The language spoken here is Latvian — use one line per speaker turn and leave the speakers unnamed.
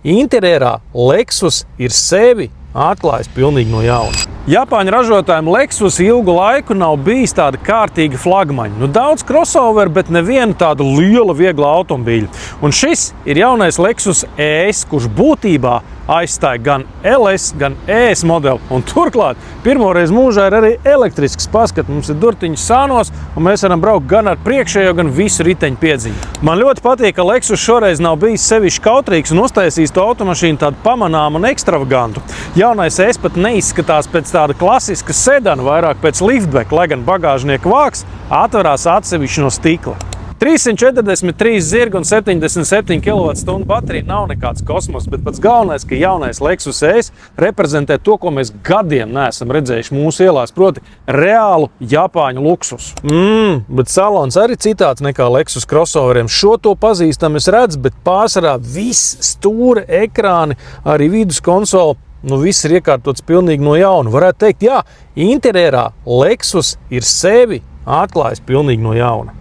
interjerā Lexus ir sevi atklājis pilnīgi no jauna. Japāņu ražotājiem Lexus ilgu laiku nav bijis tāda kārtīga flagmaņa. Daudz crossover, bet neviena tāda liela, viegla automobīļa. Un šis ir jaunais Lexus ES, kurš būtībā aizstāja gan LS, gan ES modeli. Un turklāt, pirmoreiz mūžā ir arī elektrisks. Paskat, mums ir durtiņas sānos, un mēs varam braukt gan ar priekšējo, gan visu riteņu piedziņu. Man ļoti patīk, ka Lexus šoreiz nav bijis sevišķi kautrīgs un uztaisījis to automašīnu tādu pamanāmu un ekstravagantu. Jaunais ES pat neizskatās pēc tāda klasiska sedana, vairāk pēc liftback, lai gan bagāžnieka vāks atverās atsevišķi no stikla. 343 zirgi un 77 kWh baterija nav nekāds kosmos, bet pats galvenais, ka jaunais Lexus ES reprezentē to, ko mēs gadiem neesam redzējuši mūsu ielās, proti reālu Japāņu luksus. Bet salons arī citāds nekā Lexus crossoveriem. Šo to pazīstam es redzu, bet pārsvarā viss stūra, ekrāni, arī vidus konsoli, viss ir iekārtots pilnīgi no jauna. Varētu teikt, jā, interjerā Lexus ir sevi atklājis pilnīgi no jauna.